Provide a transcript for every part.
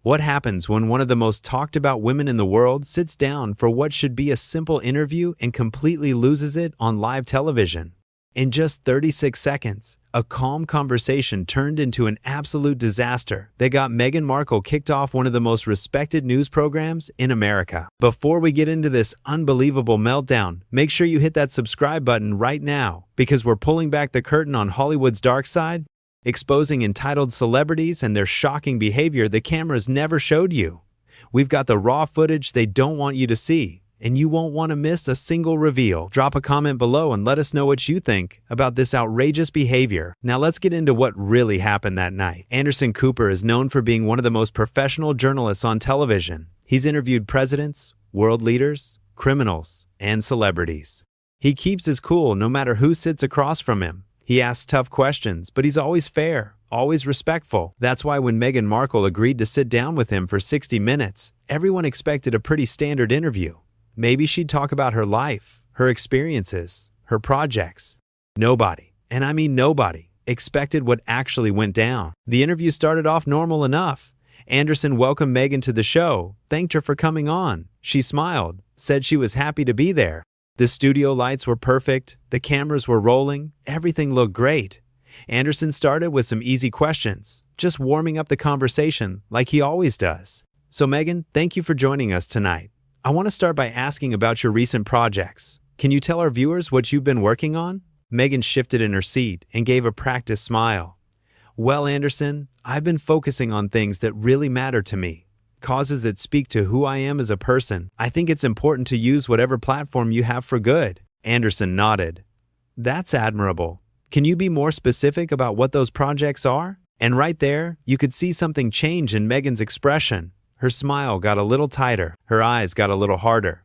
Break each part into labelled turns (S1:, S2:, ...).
S1: What happens when one of the most talked about women in the world sits down for what should be a simple interview and completely loses it on live television? In just 36 seconds, a calm conversation turned into an absolute disaster that got Meghan Markle kicked off one of the most respected news programs in America. Before we get into this unbelievable meltdown, make sure you hit that subscribe button right now, because we're pulling back the curtain on Hollywood's dark side, exposing entitled celebrities and their shocking behavior the cameras never showed you. We've got the raw footage they don't want you to see, and you won't want to miss a single reveal. Drop a comment below and let us know what you think about this outrageous behavior. Now let's get into what really happened that night. Anderson Cooper is known for being one of the most professional journalists on television. He's interviewed presidents, world leaders, criminals, and celebrities. He keeps his cool no matter who sits across from him. He asks tough questions, but he's always fair, always respectful. That's why when Meghan Markle agreed to sit down with him for 60 minutes, everyone expected a pretty standard interview. Maybe she'd talk about her life, her experiences, her projects. Nobody, and I mean nobody, expected what actually went down. The interview started off normal enough. Anderson welcomed Meghan to the show, thanked her for coming on. She smiled, said she was happy to be there. The studio lights were perfect, the cameras were rolling, everything looked great. Anderson started with some easy questions, just warming up the conversation like he always does. So Meghan, thank you for joining us tonight. I want to start by asking about your recent projects. Can you tell our viewers what you've been working on? Meghan shifted in her seat and gave a practiced smile. Well, Anderson, I've been focusing on things that really matter to me. Causes that speak to who I am as a person. I think it's important to use whatever platform you have for good. Anderson nodded. That's admirable. Can you be more specific about what those projects are? And right there, you could see something change in Meghan's expression. Her smile got a little tighter. Her eyes got a little harder.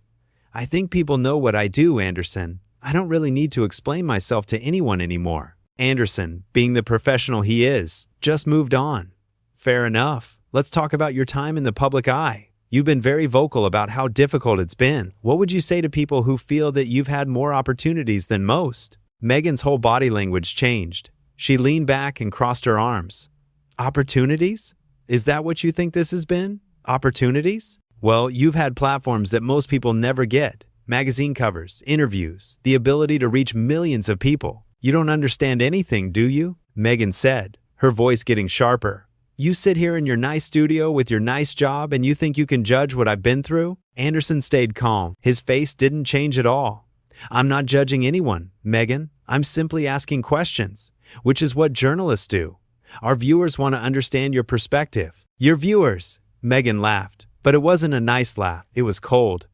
S1: I think people know what I do, Anderson. I don't really need to explain myself to anyone anymore. Anderson, being the professional he is, just moved on. Fair enough. Let's talk about your time in the public eye. You've been very vocal about how difficult it's been. What would you say to people who feel that you've had more opportunities than most? Meghan's whole body language changed. She leaned back and crossed her arms. Opportunities? Is that what you think this has been? Opportunities? Well, you've had platforms that most people never get. Magazine covers, interviews, the ability to reach millions of people. You don't understand anything, do you? Meghan said, her voice getting sharper. You sit here in your nice studio with your nice job and you think you can judge what I've been through? Anderson stayed calm. His face didn't change at all. I'm not judging anyone, Meghan. I'm simply asking questions, which is what journalists do. Our viewers want to understand your perspective. Your viewers, Meghan laughed, but it wasn't a nice laugh. It was cold.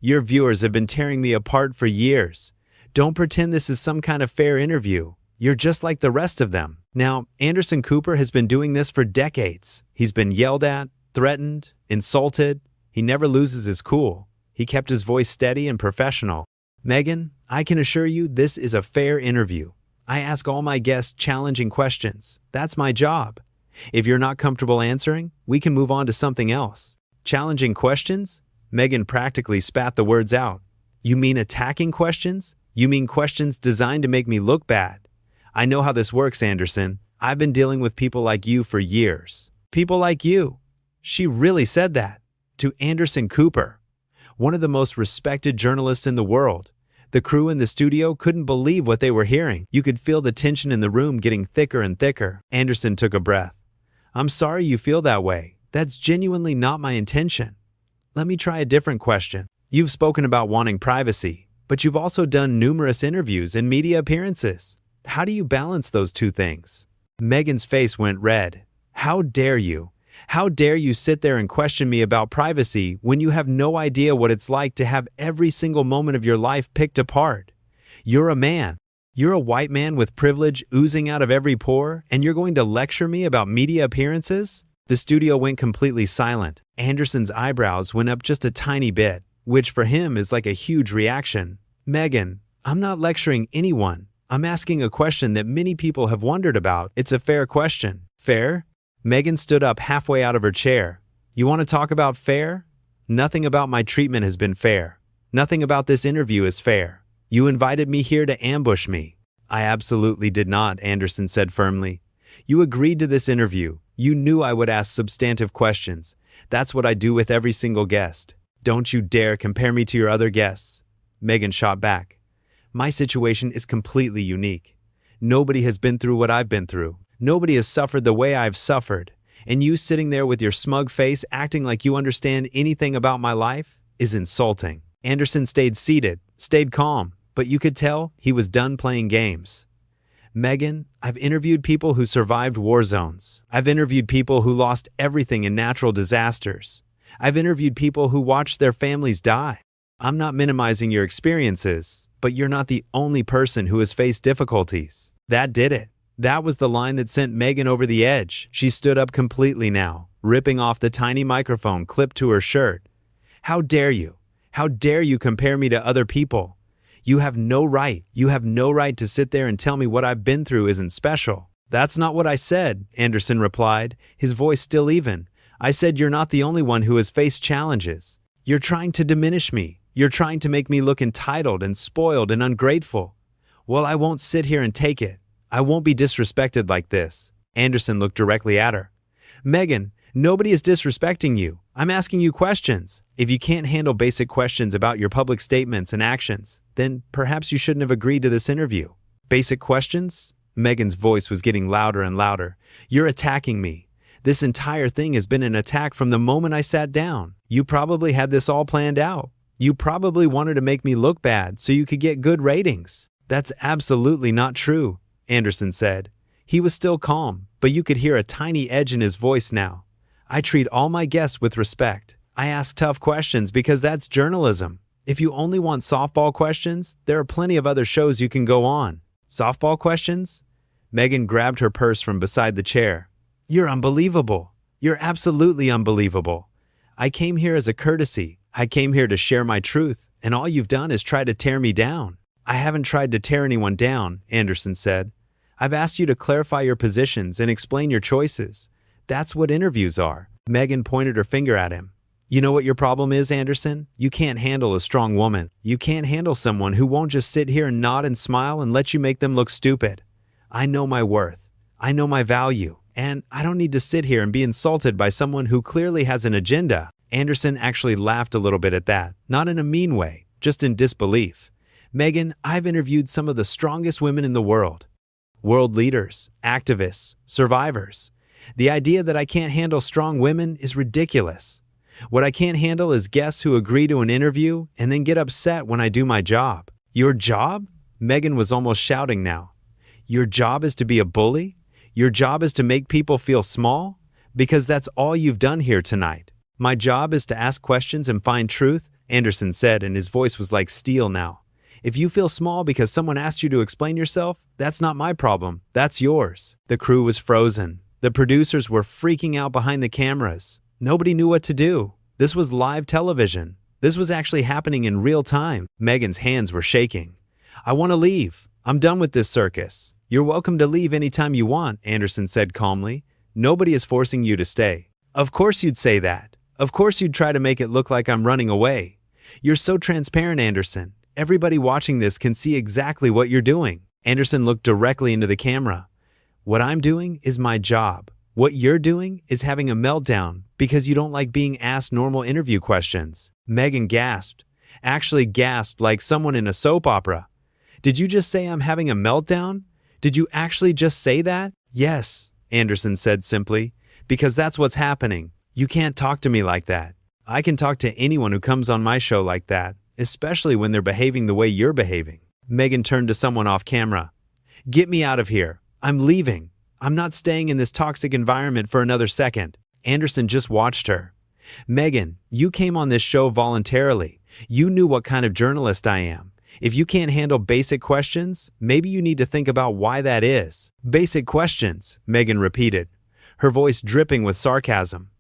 S1: Your viewers have been tearing me apart for years. Don't pretend this is some kind of fair interview. You're just like the rest of them. Now, Anderson Cooper has been doing this for decades. He's been yelled at, threatened, insulted. He never loses his cool. He kept his voice steady and professional. Meghan, I can assure you this is a fair interview. I ask all my guests challenging questions. That's my job. If you're not comfortable answering, we can move on to something else. Challenging questions? Meghan practically spat the words out. You mean attacking questions? You mean questions designed to make me look bad? I know how this works, Anderson. I've been dealing with people like you for years. People like you. She really said that. To Anderson Cooper, one of the most respected journalists in the world. The crew in the studio couldn't believe what they were hearing. You could feel the tension in the room getting thicker and thicker. Anderson took a breath. I'm sorry you feel that way. That's genuinely not my intention. Let me try a different question. You've spoken about wanting privacy, but you've also done numerous interviews and media appearances. How do you balance those two things? Meghan's face went red. How dare you? How dare you sit there and question me about privacy when you have no idea what it's like to have every single moment of your life picked apart? You're a man. You're a white man with privilege oozing out of every pore, and you're going to lecture me about media appearances? The studio went completely silent. Anderson's eyebrows went up just a tiny bit, which for him is like a huge reaction. Meghan, I'm not lecturing anyone. I'm asking a question that many people have wondered about. It's a fair question. Fair? Meghan stood up halfway out of her chair. You want to talk about fair? Nothing about my treatment has been fair. Nothing about this interview is fair. You invited me here to ambush me. I absolutely did not, Anderson said firmly. You agreed to this interview. You knew I would ask substantive questions. That's what I do with every single guest. Don't you dare compare me to your other guests. Meghan shot back. My situation is completely unique. Nobody has been through what I've been through. Nobody has suffered the way I've suffered. And you sitting there with your smug face acting like you understand anything about my life is insulting. Anderson stayed seated, stayed calm, but you could tell he was done playing games. Meghan, I've interviewed people who survived war zones. I've interviewed people who lost everything in natural disasters. I've interviewed people who watched their families die. I'm not minimizing your experiences, but you're not the only person who has faced difficulties. That did it. That was the line that sent Meghan over the edge. She stood up completely now, ripping off the tiny microphone clipped to her shirt. How dare you? How dare you compare me to other people? You have no right. You have no right to sit there and tell me what I've been through isn't special. That's not what I said, Anderson replied, his voice still even. I said you're not the only one who has faced challenges. You're trying to diminish me. You're trying to make me look entitled and spoiled and ungrateful. Well, I won't sit here and take it. I won't be disrespected like this. Anderson looked directly at her. Meghan, nobody is disrespecting you. I'm asking you questions. If you can't handle basic questions about your public statements and actions, then perhaps you shouldn't have agreed to this interview. Basic questions? Meghan's voice was getting louder and louder. You're attacking me. This entire thing has been an attack from the moment I sat down. You probably had this all planned out. You probably wanted to make me look bad so you could get good ratings. That's absolutely not true, Anderson said. He was still calm, but you could hear a tiny edge in his voice now. I treat all my guests with respect. I ask tough questions because that's journalism. If you only want softball questions, there are plenty of other shows you can go on. Softball questions? Meghan grabbed her purse from beside the chair. You're unbelievable. You're absolutely unbelievable. I came here as a courtesy. I came here to share my truth, and all you've done is try to tear me down. I haven't tried to tear anyone down, Anderson said. I've asked you to clarify your positions and explain your choices. That's what interviews are. Meghan pointed her finger at him. You know what your problem is, Anderson? You can't handle a strong woman. You can't handle someone who won't just sit here and nod and smile and let you make them look stupid. I know my worth. I know my value. And I don't need to sit here and be insulted by someone who clearly has an agenda. Anderson actually laughed a little bit at that, not in a mean way, just in disbelief. Meghan, I've interviewed some of the strongest women in the world. World leaders, activists, survivors. The idea that I can't handle strong women is ridiculous. What I can't handle is guests who agree to an interview and then get upset when I do my job. Your job? Meghan was almost shouting now. Your job is to be a bully? Your job is to make people feel small? Because that's all you've done here tonight. My job is to ask questions and find truth, Anderson said, and his voice was like steel now. If you feel small because someone asked you to explain yourself, that's not my problem. That's yours. The crew was frozen. The producers were freaking out behind the cameras. Nobody knew what to do. This was live television. This was actually happening in real time. Meghan's hands were shaking. I want to leave. I'm done with this circus. You're welcome to leave anytime you want, Anderson said calmly. Nobody is forcing you to stay. Of course you'd say that. Of course you'd try to make it look like I'm running away. You're so transparent, Anderson. Everybody watching this can see exactly what you're doing. Anderson looked directly into the camera. What I'm doing is my job. What you're doing is having a meltdown because you don't like being asked normal interview questions. Meghan gasped. Actually gasped like someone in a soap opera. Did you just say I'm having a meltdown? Did you actually just say that? Yes, Anderson said simply, because that's what's happening. You can't talk to me like that. I can talk to anyone who comes on my show like that, especially when they're behaving the way you're behaving. Meghan turned to someone off camera. Get me out of here. I'm leaving. I'm not staying in this toxic environment for another second. Anderson just watched her. Meghan, you came on this show voluntarily. You knew what kind of journalist I am. If you can't handle basic questions, maybe you need to think about why that is. Basic questions, Meghan repeated, her voice dripping with sarcasm.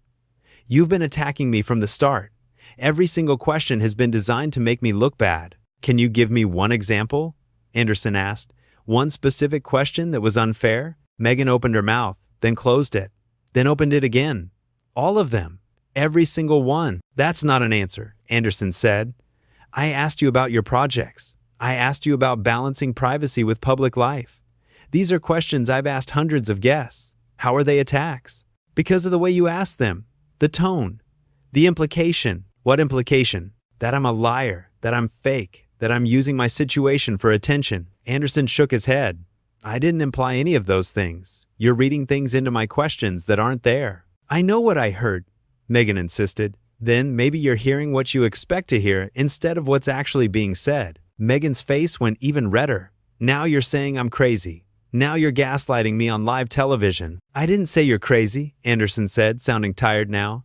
S1: You've been attacking me from the start. Every single question has been designed to make me look bad. Can you give me one example? Anderson asked. One specific question that was unfair? Meghan opened her mouth, then closed it, then opened it again. All of them. Every single one. That's not an answer, Anderson said. I asked you about your projects. I asked you about balancing privacy with public life. These are questions I've asked hundreds of guests. How are they attacks? Because of the way you asked them. The tone. The implication. What implication? That I'm a liar, that I'm fake, that I'm using my situation for attention. Anderson shook his head. I didn't imply any of those things. You're reading things into my questions that aren't there. I know what I heard, Meghan insisted. Then maybe you're hearing what you expect to hear instead of what's actually being said. Meghan's face went even redder. Now you're saying I'm crazy. Now you're gaslighting me on live television. I didn't say you're crazy, Anderson said, sounding tired now.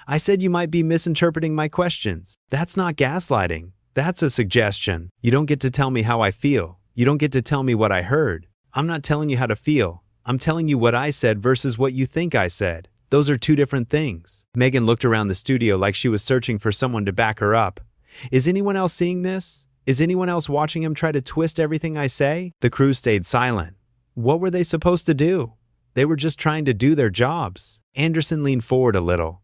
S1: I said you might be misinterpreting my questions. That's not gaslighting. That's a suggestion. You don't get to tell me how I feel. You don't get to tell me what I heard. I'm not telling you how to feel. I'm telling you what I said versus what you think I said. Those are two different things. Meghan looked around the studio like she was searching for someone to back her up. Is anyone else seeing this? Is anyone else watching him try to twist everything I say? The crew stayed silent. What were they supposed to do? They were just trying to do their jobs. Anderson leaned forward a little.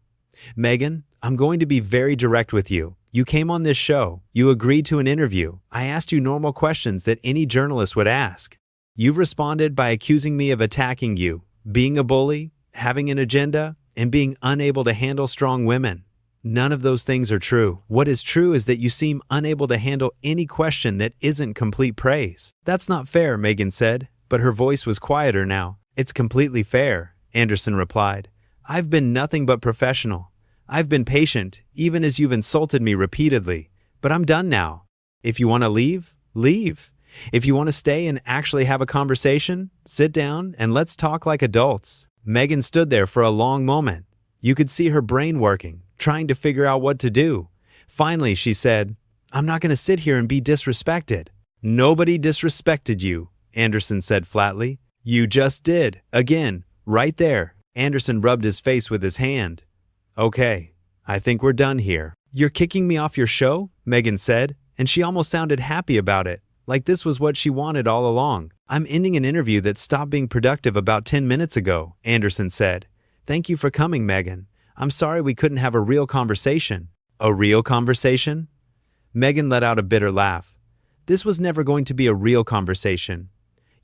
S1: Meghan, I'm going to be very direct with you. You came on this show. You agreed to an interview. I asked you normal questions that any journalist would ask. You've responded by accusing me of attacking you, being a bully, having an agenda, and being unable to handle strong women. None of those things are true. What is true is that you seem unable to handle any question that isn't complete praise. That's not fair, Meghan said, but her voice was quieter now. It's completely fair, Anderson replied. I've been nothing but professional. I've been patient, even as you've insulted me repeatedly. But I'm done now. If you want to leave, leave. If you want to stay and actually have a conversation, sit down and let's talk like adults. Meghan stood there for a long moment. You could see her brain working, trying to figure out what to do. Finally, she said, I'm not going to sit here and be disrespected. Nobody disrespected you, Anderson said flatly. You just did. Again, right there. Anderson rubbed his face with his hand. Okay, I think we're done here. You're kicking me off your show? Meghan said, and she almost sounded happy about it, like this was what she wanted all along. I'm ending an interview that stopped being productive about 10 minutes ago, Anderson said. Thank you for coming, Meghan. I'm sorry we couldn't have a real conversation. A real conversation? Meghan let out a bitter laugh. This was never going to be a real conversation.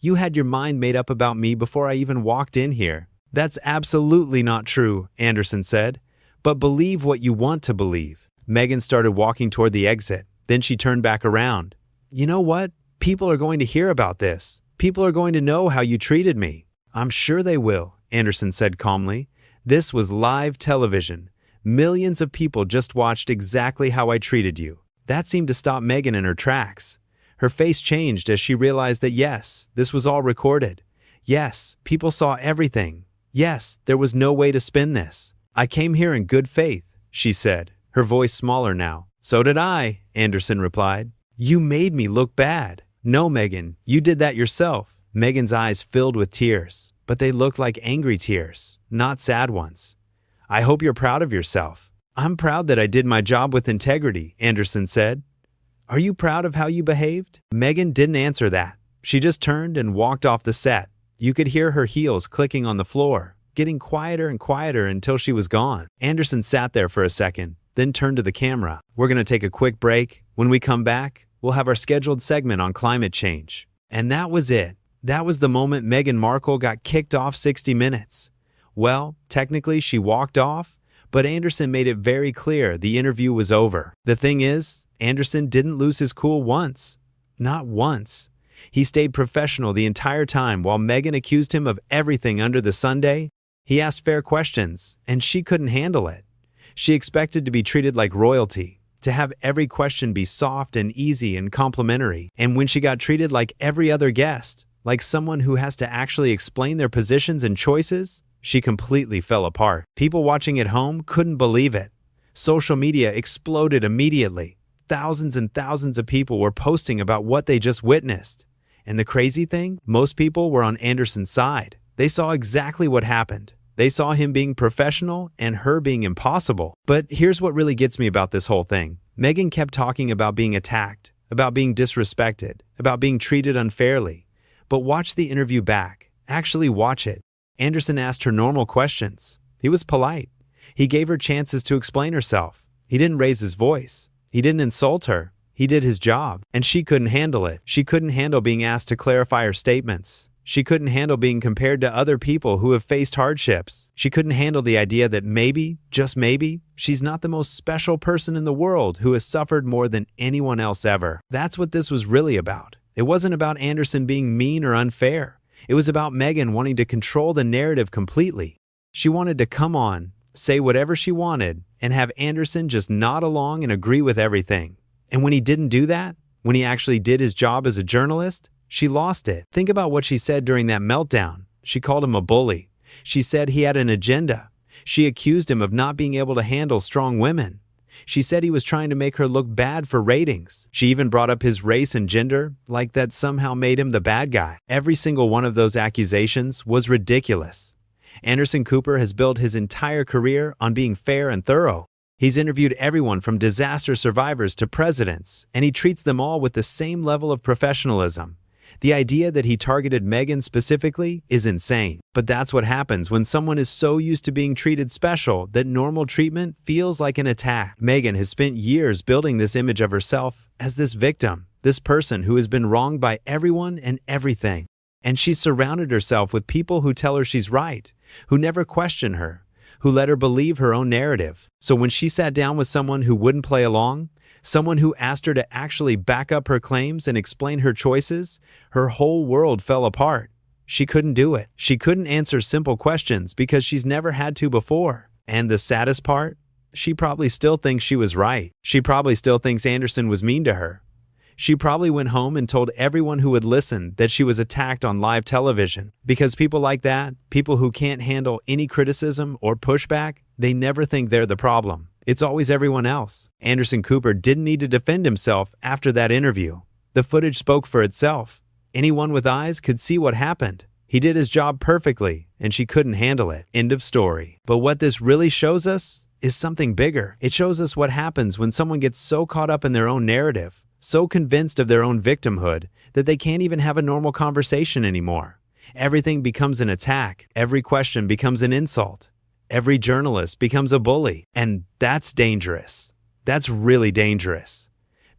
S1: You had your mind made up about me before I even walked in here. That's absolutely not true, Anderson said. But believe what you want to believe. Meghan started walking toward the exit. Then she turned back around. You know what? People are going to hear about this. People are going to know how you treated me. I'm sure they will, Anderson said calmly. This was live television. Millions of people just watched exactly how I treated you. That seemed to stop Meghan in her tracks. Her face changed as she realized that yes, this was all recorded. Yes, people saw everything. Yes, there was no way to spin this. I came here in good faith, she said, her voice smaller now. So did I, Anderson replied. You made me look bad. No, Meghan, you did that yourself. Meghan's eyes filled with tears, but they looked like angry tears, not sad ones. I hope you're proud of yourself. I'm proud that I did my job with integrity, Anderson said. Are you proud of how you behaved? Meghan didn't answer that. She just turned and walked off the set. You could hear her heels clicking on the floor, getting quieter and quieter until she was gone. Anderson sat there for a second, then turned to the camera. We're going to take a quick break. When we come back, we'll have our scheduled segment on climate change. And that was it. That was the moment Meghan Markle got kicked off 60 Minutes. Well, technically she walked off, but Anderson made it very clear the interview was over. The thing is, Anderson didn't lose his cool once. Not once. He stayed professional the entire time while Meghan accused him of everything under the sundae. He asked fair questions, and she couldn't handle it. She expected to be treated like royalty, to have every question be soft and easy and complimentary. And when she got treated like every other guest, like someone who has to actually explain their positions and choices, she completely fell apart. People watching at home couldn't believe it. Social media exploded immediately. Thousands and thousands of people were posting about what they just witnessed. And the crazy thing, most people were on Anderson's side. They saw exactly what happened. They saw him being professional and her being impossible. But here's what really gets me about this whole thing. Meghan kept talking about being attacked, about being disrespected, about being treated unfairly. But watch the interview back. Actually watch it. Anderson asked her normal questions. He was polite. He gave her chances to explain herself. He didn't raise his voice. He didn't insult her. He did his job, and she couldn't handle it. She couldn't handle being asked to clarify her statements. She couldn't handle being compared to other people who have faced hardships. She couldn't handle the idea that maybe, just maybe, she's not the most special person in the world who has suffered more than anyone else ever. That's what this was really about. It wasn't about Anderson being mean or unfair. It was about Meghan wanting to control the narrative completely. She wanted to come on, say whatever she wanted, and have Anderson just nod along and agree with everything. And when he didn't do that, when he actually did his job as a journalist, she lost it. Think about what she said during that meltdown. She called him a bully. She said he had an agenda. She accused him of not being able to handle strong women. She said he was trying to make her look bad for ratings. She even brought up his race and gender, like that somehow made him the bad guy. Every single one of those accusations was ridiculous. Anderson Cooper has built his entire career on being fair and thorough. He's interviewed everyone from disaster survivors to presidents, and he treats them all with the same level of professionalism. The idea that he targeted Meghan specifically is insane. But that's what happens when someone is so used to being treated special that normal treatment feels like an attack. Meghan has spent years building this image of herself as this victim, this person who has been wronged by everyone and everything. And she's surrounded herself with people who tell her she's right, who never question her, who let her believe her own narrative. So when she sat down with someone who wouldn't play along, someone who asked her to actually back up her claims and explain her choices, her whole world fell apart. She couldn't do it. She couldn't answer simple questions because she's never had to before. And the saddest part? She probably still thinks she was right. She probably still thinks Anderson was mean to her. She probably went home and told everyone who would listen that she was attacked on live television. Because people like that, people who can't handle any criticism or pushback, they never think they're the problem. It's always everyone else. Anderson Cooper didn't need to defend himself after that interview. The footage spoke for itself. Anyone with eyes could see what happened. He did his job perfectly, and she couldn't handle it. End of story. But what this really shows us is something bigger. It shows us what happens when someone gets so caught up in their own narrative, so convinced of their own victimhood, that they can't even have a normal conversation anymore. Everything becomes an attack. Every question becomes an insult. Every journalist becomes a bully. And that's dangerous. That's really dangerous.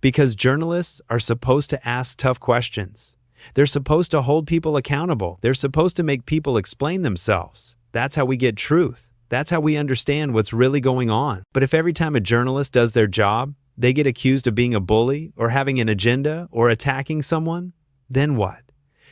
S1: Because journalists are supposed to ask tough questions. They're supposed to hold people accountable. They're supposed to make people explain themselves. That's how we get truth. That's how we understand what's really going on. But if every time a journalist does their job, they get accused of being a bully or having an agenda or attacking someone, then what?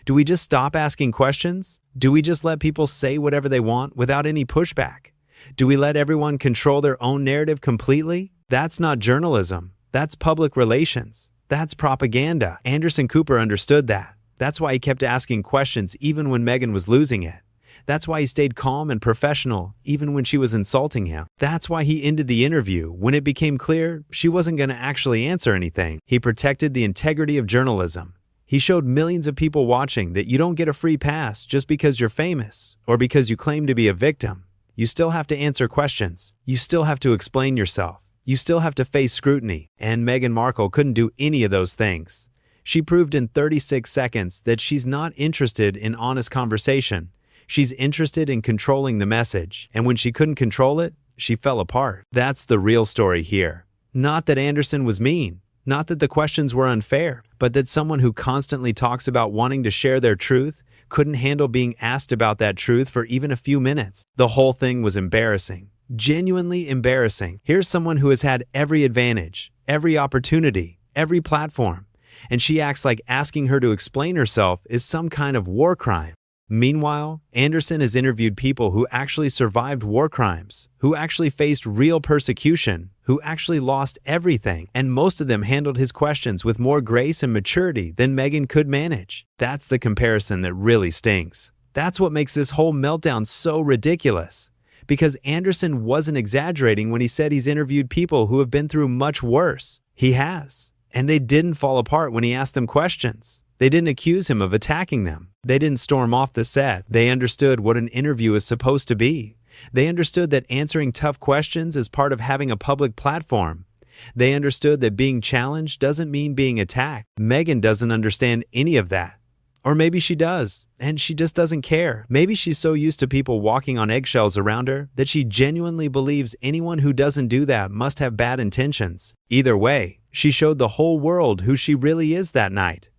S1: Do we just stop asking questions? Do we just let people say whatever they want without any pushback? Do we let everyone control their own narrative completely? That's not journalism. That's public relations. That's propaganda. Anderson Cooper understood that. That's why he kept asking questions even when Meghan was losing it. That's why he stayed calm and professional even when she was insulting him. That's why he ended the interview when it became clear she wasn't going to actually answer anything. He protected the integrity of journalism. He showed millions of people watching that you don't get a free pass just because you're famous or because you claim to be a victim. You still have to answer questions. You still have to explain yourself. You still have to face scrutiny. And Meghan Markle couldn't do any of those things. She proved in 36 seconds that she's not interested in honest conversation. She's interested in controlling the message. And when she couldn't control it, she fell apart. That's the real story here. Not that Anderson was mean. Not that the questions were unfair, but that someone who constantly talks about wanting to share their truth couldn't handle being asked about that truth for even a few minutes. The whole thing was embarrassing. Genuinely embarrassing. Here's someone who has had every advantage, every opportunity, every platform, and she acts like asking her to explain herself is some kind of war crime. Meanwhile, Anderson has interviewed people who actually survived war crimes, who actually faced real persecution, who actually lost everything, and most of them handled his questions with more grace and maturity than Meghan could manage. That's the comparison that really stings. That's what makes this whole meltdown so ridiculous. Because Anderson wasn't exaggerating when he said he's interviewed people who have been through much worse. He has. And they didn't fall apart when he asked them questions. They didn't accuse him of attacking them. They didn't storm off the set. They understood what an interview is supposed to be. They understood that answering tough questions is part of having a public platform. They understood that being challenged doesn't mean being attacked. Meghan doesn't understand any of that. Or maybe she does, and she just doesn't care. Maybe she's so used to people walking on eggshells around her that she genuinely believes anyone who doesn't do that must have bad intentions. Either way, she showed the whole world who she really is that night.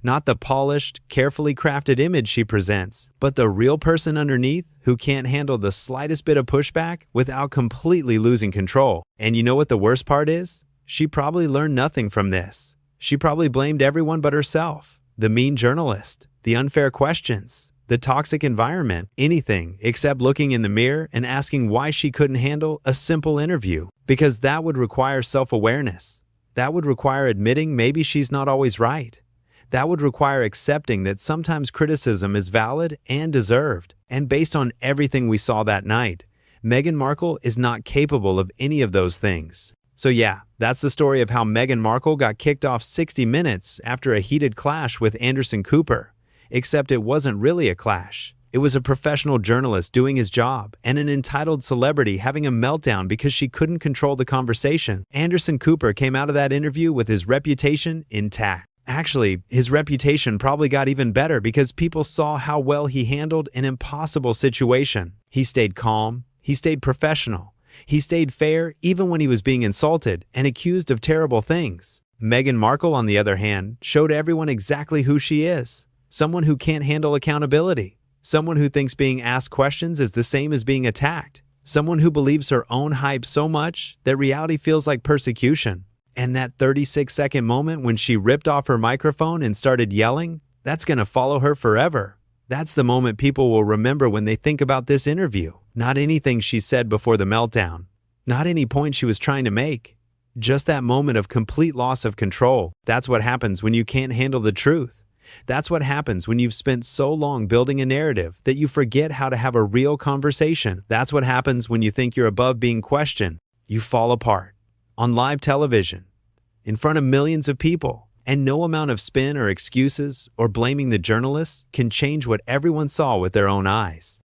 S1: Not the polished, carefully crafted image she presents, but the real person underneath who can't handle the slightest bit of pushback without completely losing control. And you know what the worst part is? She probably learned nothing from this. She probably blamed everyone but herself. The mean journalist, the unfair questions, the toxic environment, anything except looking in the mirror and asking why she couldn't handle a simple interview. Because that would require self-awareness. That would require admitting maybe she's not always right. That would require accepting that sometimes criticism is valid and deserved. And based on everything we saw that night, Meghan Markle is not capable of any of those things. So yeah, that's the story of how Meghan Markle got kicked off 60 Minutes after a heated clash with Anderson Cooper. Except it wasn't really a clash. It was a professional journalist doing his job and an entitled celebrity having a meltdown because she couldn't control the conversation. Anderson Cooper came out of that interview with his reputation intact. Actually, his reputation probably got even better because people saw how well he handled an impossible situation. He stayed calm, he stayed professional, he stayed fair even when he was being insulted and accused of terrible things. Meghan Markle, on the other hand, showed everyone exactly who she is. Someone who can't handle accountability. Someone who thinks being asked questions is the same as being attacked. Someone who believes her own hype so much that reality feels like persecution. And that 36-second moment when she ripped off her microphone and started yelling, that's gonna follow her forever. That's the moment people will remember when they think about this interview. Not anything she said before the meltdown. Not any point she was trying to make. Just that moment of complete loss of control. That's what happens when you can't handle the truth. That's what happens when you've spent so long building a narrative that you forget how to have a real conversation. That's what happens when you think you're above being questioned. You fall apart. On live television, in front of millions of people, and no amount of spin or excuses or blaming the journalists can change what everyone saw with their own eyes.